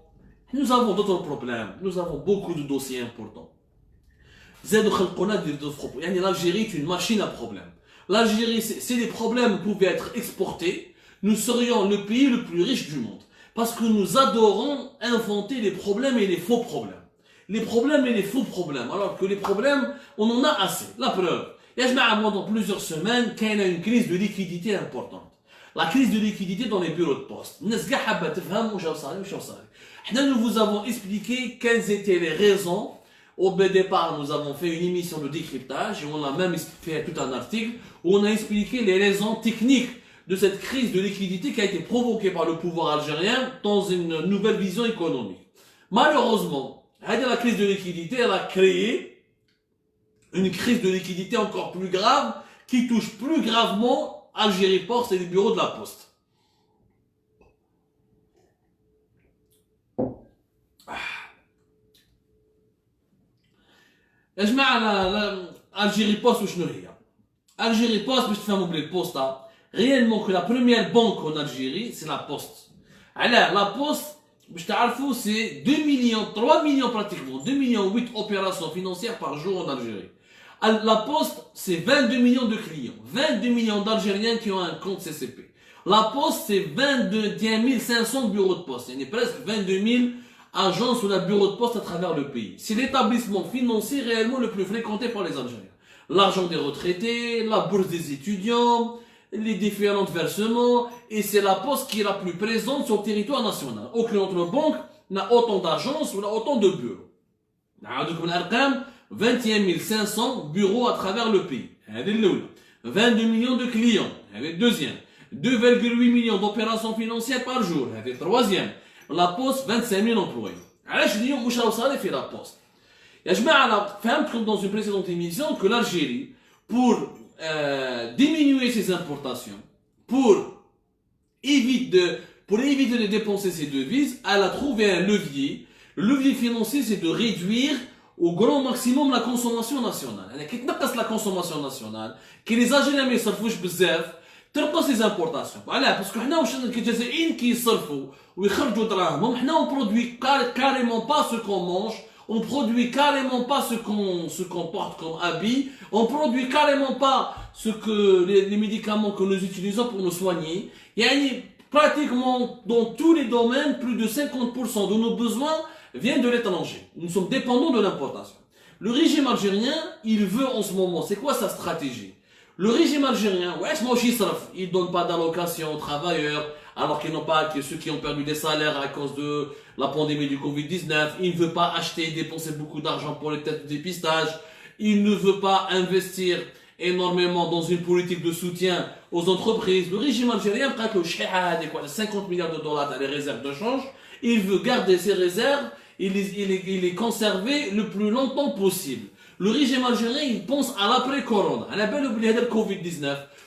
Speaker 1: nous avons d'autres problèmes. Nous avons beaucoup de dossiers importants. L'Algérie est une machine à problèmes. L'Algérie, si les problèmes pouvaient être exportés, nous serions le pays le plus riche du monde. Parce que nous adorons inventer les problèmes et les faux problèmes. Les problèmes et les faux problèmes. Alors que les problèmes, on en a assez. La preuve. Pendant plusieurs semaines, il y a une crise de liquidité importante. La crise de liquidité dans les bureaux de poste. Nous vous avons expliqué quelles étaient les raisons. Au départ, nous avons fait une émission de décryptage et on a même fait tout un article où on a expliqué les raisons techniques de cette crise de liquidité qui a été provoquée par le pouvoir algérien dans une nouvelle vision économique. Malheureusement, la crise de liquidité, elle a créé une crise de liquidité encore plus grave qui touche plus gravement Algérie Poste et les bureaux de la Poste. يا جماعة Algérie Poste وشنو هي؟ Algérie Poste باش تفهموا بلي البوسطة réellement que la première banque en Algérie c'est la Poste. Alors la Poste باش تعرفوا c'est 2 millions, 3 millions pratiquement, 2 millions 8 opérations financières par jour en Algérie. La Poste c'est 22 millions de clients, 22 millions d'Algériens qui ont un compte CCP. La Poste c'est 22 500 bureaux de poste, il y a presque 22 000 agences ou la bureau de poste à travers le pays. C'est l'établissement financier réellement le plus fréquenté par les Algériens. L'argent des retraités, la bourse des étudiants, les différents versements, et c'est la poste qui est la plus présente sur le territoire national. Aucune autre banque n'a autant d'agences ou n'a autant de bureaux. 21 500 bureaux à travers le pays. 22 millions de clients. Deuxième. 2,8 millions d'opérations financières par jour. Troisième. La Poste, 25 000 employés. علاش اليوم واش راهو صار في la Poste. يا جماعة فهمتكم dans une précédente émission que l'Algérie, pour diminuer ses importations, pour éviter de dépenser ses devises, elle a trouvé un levier. Le levier financier, c'est de réduire au grand maximum la consommation nationale. يعني كي تنقص la consommation nationale, كي les Algériens ما يصرفوش بزاف, تنقص les importations. Voilà, parce que حنا واش كجزائريين كي يصرفوا ويخرجوا دراهمهم, حنا on produit carrément pas ce qu'on mange, on produit carrément pas ce qu'on porte comme habit, on produit carrément pas les médicaments que nous utilisons pour nous soigner. يعني pratiquement dans tous les domaines, plus de 50% de nos besoins viennent de l'étranger. Nous sommes dépendants de l'importation. Le régime algérien, il veut en ce moment, c'est quoi sa stratégie? Le régime algérien, il donne pas d'allocation aux travailleurs, alors qu'ils n'ont pas, que ceux qui ont perdu des salaires à cause de la pandémie du Covid-19, il ne veut pas acheter et dépenser beaucoup d'argent pour les tests de dépistage, il ne veut pas investir énormément dans une politique de soutien aux entreprises. Le régime algérien, prête le 50 milliards de dollars à les réserves de change, il veut garder ses réserves et les conserver le plus longtemps possible. Le régime algérien, il pense à l'après-corona. على بالو بلي هذا الكوفيد-19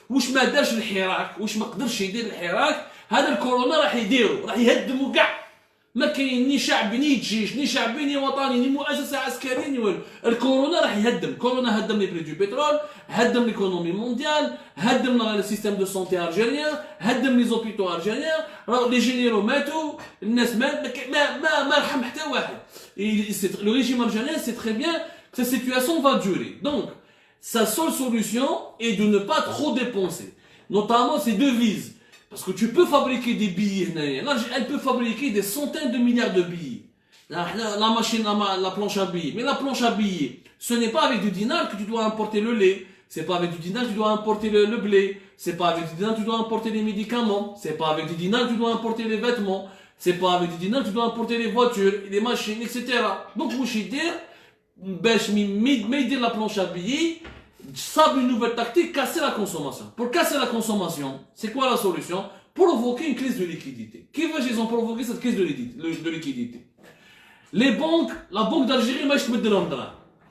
Speaker 1: واش ما دارش الحراك, واش ما قدرش يدير الحراك, هذا الكورونا راح يديرو, راح يهدمو كاع. ما كاين ني شعب ني جيش ني شعبي ني وطني ني مؤسسه عسكريه ني والو. الكورونا راح يهدم. كورونا هدم لي بري دو بترول, هدم ليكونومي مونديال, هدم السيستم دو سونتي الجيريان, هدم لي زوبيتو الجيريان, لي جينيرو ماتوا, الناس ما رحم حتى واحد. Le régime algérien sait très bien que cette situation va durer. Donc, sa seule solution est de ne pas trop dépenser. Notamment ses devises. Parce que tu peux fabriquer des billets. Elle peut fabriquer des centaines de milliards de billets. La machine, la planche à billets. Mais la planche à billets, ce n'est pas avec du dinar que tu dois importer le lait. C'est pas avec du dinar que tu dois importer le blé. C'est pas avec du dinar que tu dois importer les médicaments. C'est pas avec du dinar que tu dois importer les vêtements. C'est pas avec du dinar que tu dois importer les voitures, les machines, etc. Donc, Mouchidir, m'aider la planche à billets, ça une nouvelle tactique, casser la consommation. Pour casser la consommation, c'est quoi la solution? Provoquer une crise de liquidité. Qui veut qu'ils ont provoqué cette crise de liquidité? Les banques, la banque d'Algérie,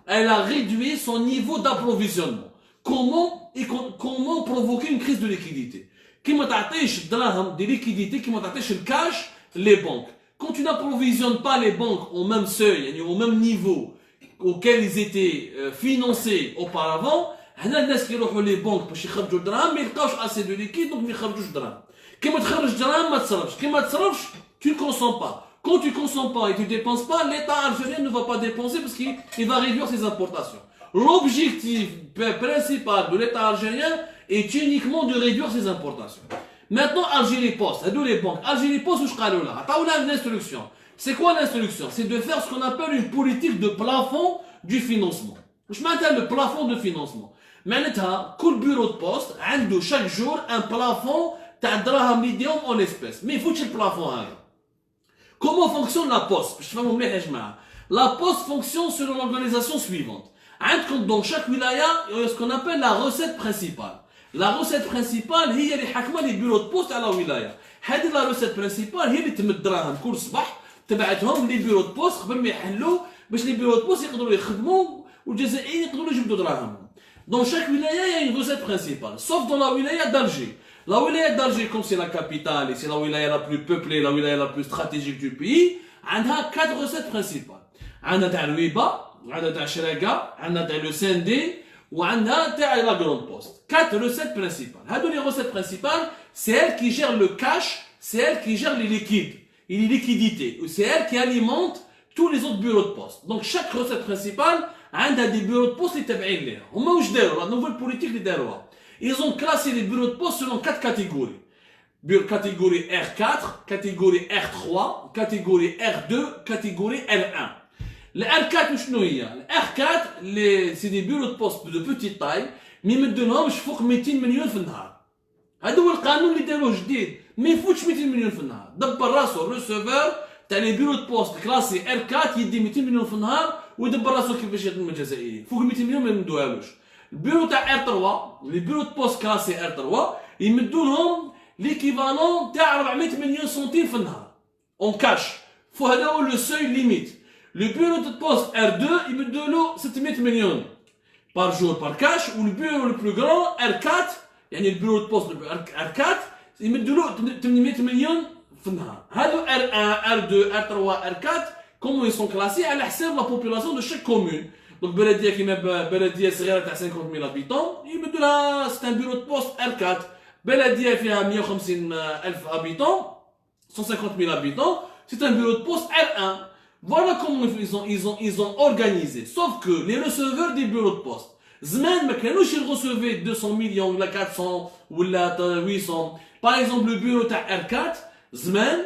Speaker 1: elle a réduit son niveau d'approvisionnement. Comment provoquer une crise de liquidité? كيما تعطيش الدراهم دي ليكيديتي كيما تعطيش الكاش les banques. Quand tu n'approvisionnes pas les banques au même seuil, au même niveau auquel ils étaient financés auparavant, هنا الناس كيروحوا les banques باش يخرجوا الدراهم ما يلقاوش assez de liquide donc ما يخرجوش الدراهم. كيما تخرج الدراهم ما تصرفش، كيما تصرفش tu ne consommes pas. Quand tu ne consommes pas et tu ne dépenses pas, l'État algérien ne va pas dépenser parce qu'il va réduire ses importations. L'objectif principal de l'État algérien est uniquement de réduire ses importations. Maintenant, Algérie Post, les banques, Algérie Post, où je parle là, une instruction. C'est quoi l'instruction? C'est de faire ce qu'on appelle une politique de plafond du financement. Je m'appelle le plafond de financement. Maintenant, tout bureau de poste a chaque jour un plafond d'draham médium en espèces. Mais il faut que le plafond aille. Comment fonctionne la poste? La poste fonctionne selon l'organisation suivante. Dans chaque wilaya, il y a ce qu'on appelle la recette principale. La recette principale هي اللي حاكمه لي بيرو دو بوست على ولايه. هذه لا روسيت برينسيبال هي اللي تمد دراهم كل صباح تبعتهم لي بيرو دو بوست قبل ما يحلوا باش لي بيرو دو بوست يقدروا يخدموا والجزائريين يقدروا يجبدوا دراهمهم. Dans chaque wilaya, il y a une recette principale, sauf dans la wilaya d'Alger. La wilaya d'Alger, comme c'est la capitale et c'est la wilaya la plus peuplée, la wilaya la plus stratégique du pays, elle a 4 recettes principales. Elle a تاع الويبه، عندها تاع الشراكه، عندها تاع لو ساندي وعندها تاع la grande poste. 4 recettes principales. Les recettes principales, c'est elle qui gère le cash, c'est elle qui gère les liquides et les liquidités. C'est elle qui alimente tous les autres bureaux de poste. Donc chaque recette principale a des bureaux de poste qui sont la nouvelle politique qui ils ont classé les bureaux de poste selon 4 catégories. Catégorie R4, catégorie R3, catégorie R2, catégorie R1. Le R4, c'est des bureaux de poste de petite taille, mais ils me donnent فوق 200 مليون في النهار. هذا هو القانون اللي داروه جديد، ما يفوتش 200 مليون في النهار. دبر راسو الريسيفور تاع لي بيرو دو بوست كلاسي R4 يدي 200 مليون في النهار ويدبر راسو كيفاش يخدم الجزائريين. فوق 200 مليون ما يمدوهالوش. البيرو تاع R3 لي بيرو دو بوست كلاسي R3 يمدوا لهم ليكيفالون تاع 400 مليون سنتيم في النهار. اون كاش. هذا هو لو سوي ليميت. Le bureau de poste R2, il me donne 700 millions par jour par cash, ou le bureau le plus grand, R4, il y a le bureau de poste R4, il me donne 800 millions. R1, R2, R3, R4, comment ils sont classés à l'حساب de la population de chaque commune. Donc, Beladia qui met Beladia à 50 000 habitants, il me donne c'est un bureau de poste R4. Beladia qui a 150 000 habitants, 150 000 habitants, c'est un bureau de poste R1. Voilà comment ils ont organisé. Sauf que les receveurs des bureaux de poste, زمان ما كانوش ils recevaient 200 millions ou 400 ou 800. Par exemple, le bureau تاع R4, زمان,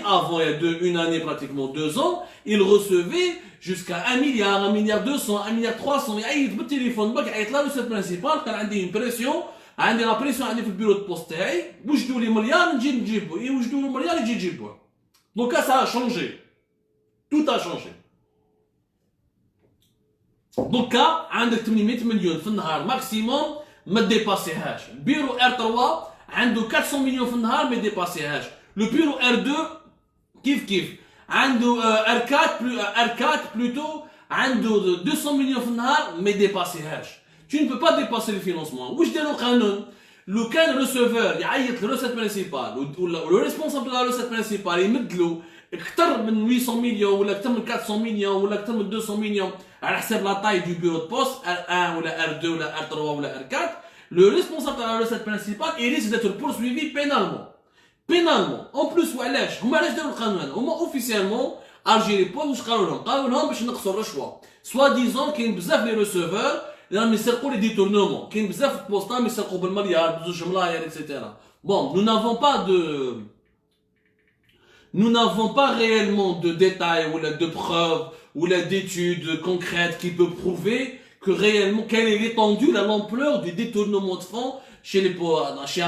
Speaker 1: avant il y a une année pratiquement 2 ans, ils recevaient jusqu'à 1 milliard, 1 milliard 200, 1 milliard 300. يعيط بالتليفون باك عيط لا recette principale كان عندي une pression, عندي la pression عندي في البيرو de poste تاعي, وجدوا لي مليار نجي نجيبه, وجدوا لي مليار يجي يجيبه. Donc là ça a changé. Tout a changé. Donc là, عندك 800 مليون في النهار ماكسيموم ما ديباسيهاش. البيرو R3 عنده 400 مليون في النهار ما ديباسيهاش. لو بيرو R2 كيف عنده R4 plutôt عنده 200 مليون في النهار ما ديباسيهاش. Tu ne peux pas dépasser le financement. واش داروا القانون؟ لو كان الريسيفور يعيط للروسيت برينسيبال ولا الريسبونسابل تاع الروسيت برينسيبال يمدلو اكثر من 800 مليون ولا اكثر من 400 مليون ولا اكثر من 200 مليون على حساب لا طاي دو بيرو دو بوست R1 ولا R2 ولا R3 ولا R4 le responsable de la recette principale il risque d'être poursuivi pénalement en plus وعلاش هما علاش داروا القانون هذا هما اوفيسيالمون الجيري بوست واش قالوا لهم باش نقصوا الرشوه سوا ديزون كاين بزاف لي ريسيفور راهم يسرقوا لي ديتورنمون كاين بزاف البوسطام يسرقوا بالمليار بزوج ملاير اكسيتيرا بون nous n'avons pas réellement de détails ou de preuves ou d'études concrètes qui peuvent prouver que réellement quelle est l'étendue, l'ampleur du détournement de fonds chez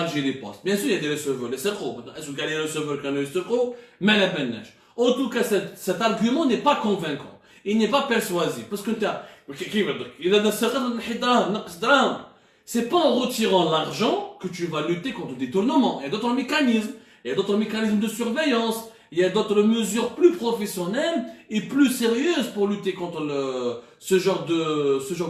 Speaker 1: Algérie Post. Bien sûr, il y a des receveurs, les sercos. Est-ce qu'il y a des receveurs qui ont des sercos? Mais la bennèche. En tout cas, cet argument n'est pas convaincant. Il n'est pas persuasif. Parce que il a des sercos, c'est pas en retirant l'argent que tu vas lutter contre le détournement. Il y a d'autres mécanismes. Il y a d'autres mécanismes de surveillance, il y a d'autres mesures plus professionnelles et plus sérieuses pour lutter contre ce genre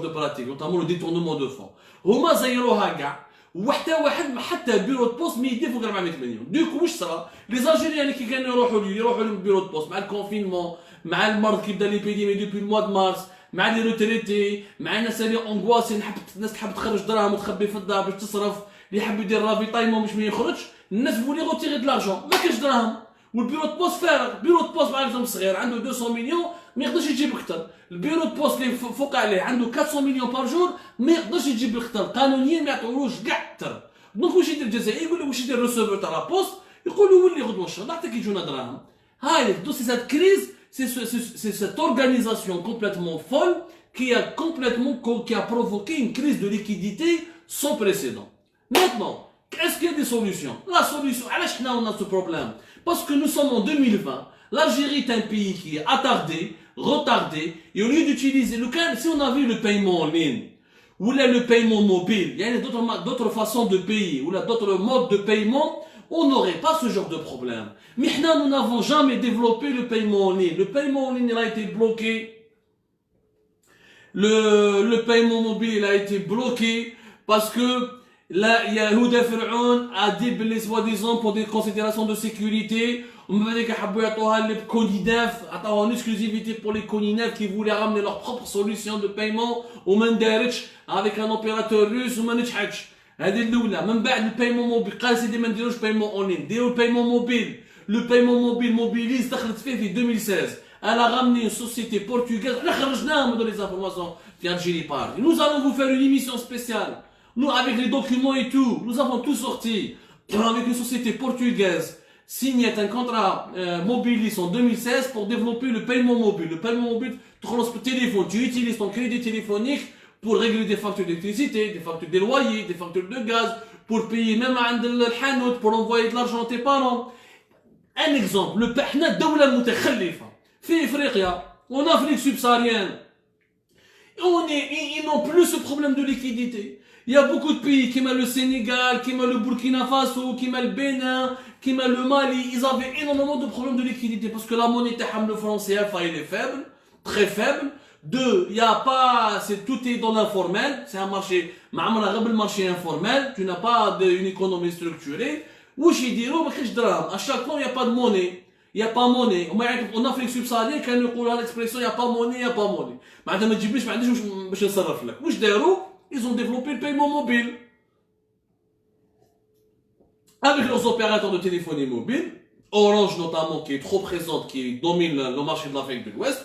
Speaker 1: de pratique, notamment le détournement de fonds. هما زيروها كاع وحتى واحد حتى بيرو دو بوست ما يدير فوق 400 مليون. دوكو واش صرا؟ لي زالجيريان اللي كي كانوا يروحوا للبيرو دو بوست مع الكونفينمون، مع المرض كي بدا ليبيديمي دوبي الموا دو مارس، مع لي روتريتي، مع الناس اللي اونغواسي الناس تحب تخرج دراهم وتخبي في الدار باش تصرف، اللي يحب يدير رافيتايمون باش ما يخرجش، الناس فولي غوتيغي د لارجون، ما كاينش دراهم. والبيرو دو بوست فارغ، بيرو دو بوست مع رجل صغير عنده 200 مليون ما يقدرش يجيب اكثر، البيرو دو بوست اللي فوق عليه عنده 400 مليون بار جور ما يقدرش يجيب اكثر، قانونيا ما يعطيولوش كاع اكثر. دونك واش يدير الجزائري؟ يقول له واش يدير الريسيفور تاع لا بوست، يقول له ولي غدوه الشهر نعطيك يجونا دراهم. هاي سي سات كريز، c'est cette organisation complètement folle qui a provoqué une crise de liquidité sans précédent. Maintenant, est-ce qu'il y a des solutions? La solution, on a ce problème. Parce que nous sommes en 2020, l'Algérie est un pays qui est attardé, retardé, et au lieu d'utiliser si on avait le paiement en ligne, ou là le paiement mobile, il y a d'autres façons de payer, ou là d'autres modes de paiement, on n'aurait pas ce genre de problème. Mais nous n'avons jamais développé le paiement en ligne. Le paiement en ligne il a été bloqué. Le paiement mobile il a été bloqué parce que là, il y a Houda Fir'aun a dit soi-disant pour des considérations de sécurité. On m'a dit qu'il y a une exclusivité pour les Koninef qui voulaient ramener leur propre solution de paiement au Mandarich avec un opérateur russe ou Mandarich. هذه الاولى. من بعد البايمون موبيل قال سيدي ما نديروش بايمون اونلاين، ديروا البايمون موبيل. لو بايمون موبيل موبيليز دخلت فيه في 2016. انا غامني سوسيتي بورتوغاز، احنا خرجناهم هذول لي زانفورماسيون في الجيري بار. Nous allons vous faire une émission spéciale. Nous avec les documents et tout, nous avons tout sorti. Avec une société portugaise signé un contrat mobilis en 2016 pour développer le paiement mobile. Le paiement mobile, tu relances le téléphone, tu utilises ton crédit téléphonique pour régler des factures d'électricité, des factures de loyer, des factures de gaz, pour payer même à الحانوت, pour envoyer de l'argent à tes parents. Un exemple, le احنا الدولة المتخلفة في افريقيا, en Afrique subsaharienne, ils n'ont plus ce problème de liquidité. Il y a beaucoup de pays, qui le Sénégal, qui le Burkina Faso, qui le Bénin, qui le Mali, ils avaient énormément de problèmes de liquidité parce que la monnaie le franc CFA il est faible, très faible. Deux, il y a pas, tout est dans l'informel, c'est un marché, le marché informel, tu n'as pas une économie structurée. Ou chez Diro, à chaque fois il n'y a pas de monnaie, il n'y a pas de monnaie. En Afrique subsaharienne, quand on a l'expression il n'y a pas de monnaie, il n'y a pas de monnaie. Maintenant, ils ont développé le paiement mobile. Avec leurs opérateurs de téléphonie mobile, Orange notamment, qui est trop présente, qui domine le marché de l'Afrique de l'Ouest,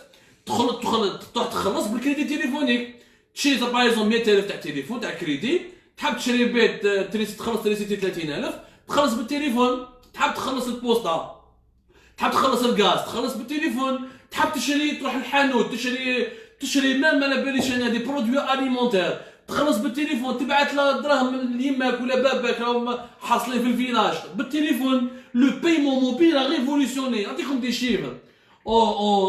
Speaker 1: تخلص بالكريدي تليفونيك. تشري par exemple 100,000 تاع تليفون تاع كريدي, تحب تشري بيت تخلص تريسيتي 30,000 تخلص بالتليفون, تحب تخلص البوسطة, تحب تخلص الغاز تخلص بالتليفون, تحب تشري تروح الحانوت تشري مام ما باليش انا دي برودوي اليمونتير تخلص بالتليفون, تبعت له دراهم ليماك ولا باباك راهم حاصلين في الفيلاج بالتليفون. لو بايمون موبيل ا ريفولوسيوني. نعطيكم دي شيفر.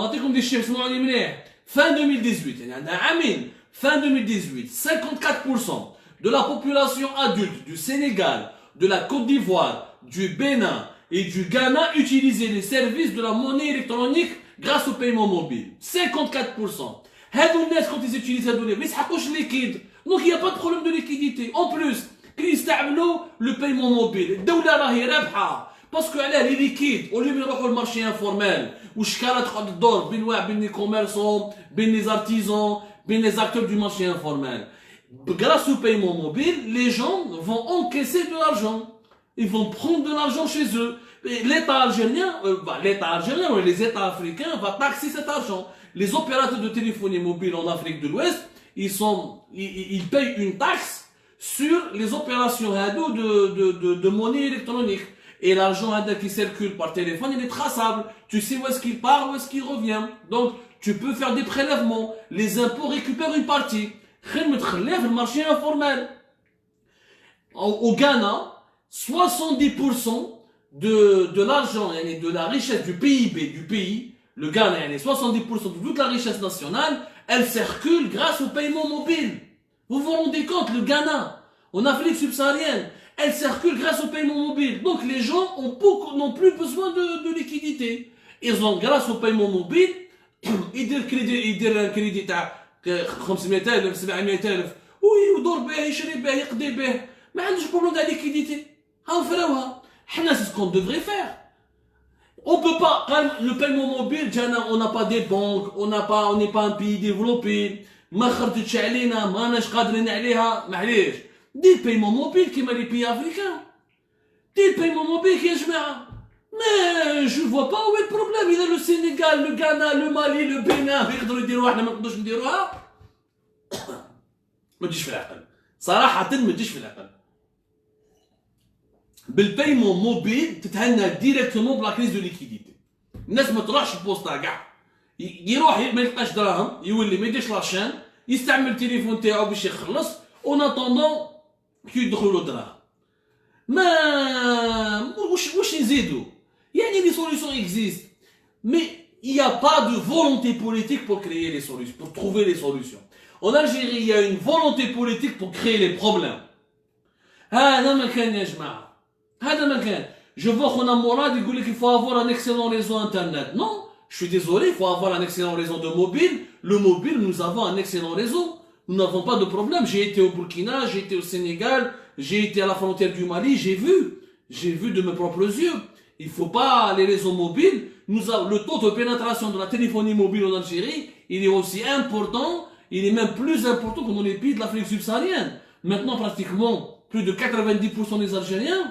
Speaker 1: نعطيكم دي شيفر سمعوني مليح. Fin 2018, يعني عندنا عامين, fin 2018, 54% de la population adulte du Sénégal, de la Côte d'Ivoire, du Bénin et du Ghana utilisaient les services de la monnaie électronique grâce au paiement mobile. 54%. هادو الناس quand ils utilisent هادو ما يسحقوش liquide. Donc il n'y a pas de problème de liquidité. En plus, كي يستعملوا le paiement mobile, الدولة راهي رابحة. باسكو علاه لي ليكيد او لي يروحوا للمارشي انفورميل وشكاره تقعد تدور بين لي كوميرسون, بين لي زارتيزون, بين لي acteurs du marché informel. Grâce au paiement mobile, les gens vont encaisser de l'argent. Ils vont prendre de l'argent chez eux. L'État algérien ou les États africains vont taxer cet argent. Les opérateurs de téléphonie mobile en Afrique de l'Ouest, ils payent une taxe sur les opérations de monnaie électronique. Et l'argent qui circule par téléphone, il est traçable. Tu sais où est-ce qu'il part, où est-ce qu'il revient. Donc, tu peux faire des prélèvements. Les impôts récupèrent une partie. Le marché informel. Au Ghana, 70% de l'argent, de la richesse du PIB du pays, le Ghana, 70% de toute la richesse nationale, elle circule grâce au paiement mobile. Vous vous rendez compte, le Ghana, en Afrique subsaharienne, elle circule grâce au paiement mobile. Donc les gens n'ont plus besoin de liquidité. Ils ont, grâce au paiement mobile, ils donnent un crédit à 500,000 700,000 ويدور به يشري به يقضي به ما عندوش بروبليم تاع ليكيديتي ها نفراوها حنا سي سكون دوفري فير. On peut pas, le paiement mobile, on n'a pas des banques, on n'est pas un pays développé, ما خرجتش علينا ماناش قادرين عليها معليش. دير paiement mobile كيما les pays africains. دير paiement mobile يا جماعة. Mais je vois pas où est le problème. إذا le Sénégal, le Ghana, le Mali, le Bénin يقدروا يديروها احنا ما نقدروش نديروها. ما تجيش في العقل. صراحة ما تجيش في العقل. بالبايمون موبيل تتهنى ديريكتومون بلا كريز دو ليكيديتي. الناس ما تروحش البوسطة كاع يروح ما يلقاش دراهم يولي ما يديرش لاشين يستعمل التليفون تاعو باش يخلص اون اتوندون كي يدخلوا دراهم. ما واش نزيدو يعني لي سوليسيون اكزيست مي il y a pas de volonté politique pour créer les solutions, pour trouver les solutions. En Algérie, il y a une volonté politique pour créer les problèmes. هذا ما كان يا جماعة. هذا ما كان. Je vois qu'on a Morad يقول لك il faut avoir un excellent réseau internet. Non, je suis désolé, il faut avoir un excellent réseau de mobile. Le mobile, nous avons un excellent réseau. Nous n'avons pas de problème. J'ai été au Burkina, j'ai été au Sénégal, j'ai été à la frontière du Mali, j'ai vu de mes propres yeux. Il faut pas les réseaux mobiles. Le taux de pénétration de la téléphonie mobile en Algérie, il est aussi important, il est même plus important que dans les pays de l'Afrique subsaharienne. Maintenant, pratiquement, plus de 90% des Algériens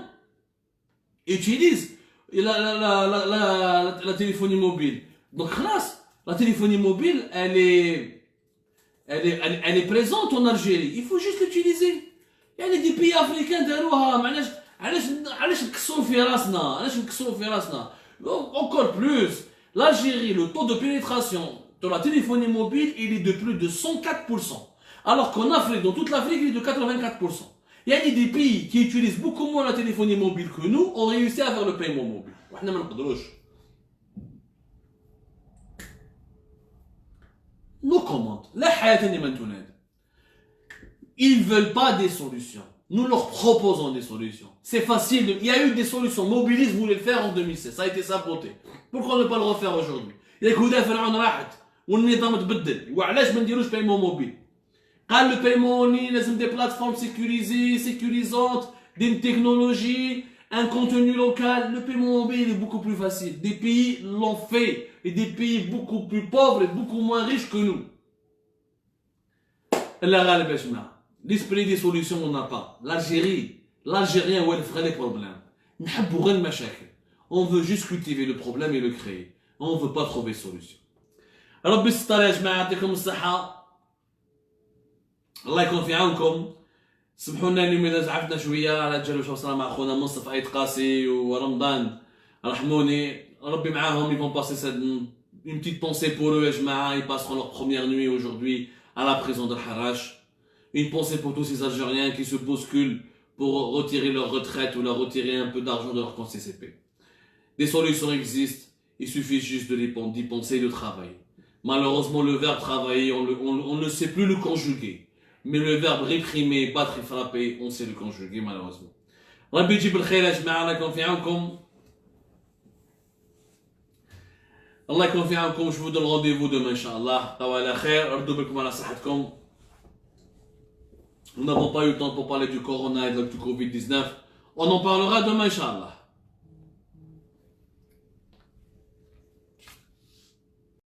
Speaker 1: utilisent la téléphonie mobile. Donc, grâce, la téléphonie mobile, elle est présente en Algérie. Il faut juste l'utiliser. Il y a des pays africains derrière. علاش نكسروا في راسنا encore plus l'Algérie, le taux de pénétration de la téléphonie mobile il est de plus de 104%, alors qu'en Afrique, dans toute l'Afrique, il est de 84%. Il y a des pays qui utilisent beaucoup moins la téléphonie mobile que nous ont réussi à faire le paiement mobile. وحنا ما نقدروش. Nos commandes, la حياة اللي ما تنادي. Ils veulent pas des solutions. Nous leur proposons des solutions. C'est facile. Il y a eu des solutions. Mobilis voulait le faire en 2016. Ça a été saboté. Pourquoi ne pas le refaire aujourd'hui? Il y a que Houda Fir'aun راحت والنظام تبدل. وعلاش ما نديروش paiement mobile؟ قال le paiement en ligne لازم des plateformes sécurisées, sécurisantes, des technologies, un contenu local. Le paiement mobile est beaucoup plus facile. Des pays l'ont fait. Et des pays beaucoup plus pauvres et beaucoup moins riches que nous. La غالب يا جماعة. L'esprit des solutions, on n'a pas. L'Algérien, où elle ferait les problèmes. On veut juste cultiver le problème et le créer. On ne veut pas trouver solution. ربي يستر يا جماعة يعطيكم الصحة. الله يكون في عونكم. سمحوا لنا اليوم إذا زعفنا شوية على الجلوش وصلنا مع أخونا منصف عيد قاسي ورمضان. رحموني. ربي معاهم. Ils vont passer une petite pensée pour eux يا جماعة. Ils passeront leur première nuit aujourd'hui à la prison de Harash. Une pensée pour tous ces Algériens qui se bousculent pour retirer leur retraite ou leur retirer un peu d'argent de leur compte CCP. Des solutions existent, il suffit juste d'y penser et de travailler. Malheureusement, le verbe travailler, on ne sait plus le conjuguer. Mais le verbe réprimer, battre et frapper, on sait le conjuguer malheureusement. Rabbi يجيب الخير يا جماعة. الله يكون في عونكم. الله يكون في عونكم. Je vous donne rendez-vous demain, Inch'Allah. طوال على خير. ردوا بكم على صحتكم. Nous n'avons pas eu le temps pour parler du corona et du Covid-19. On en parlera demain, Inch'Allah.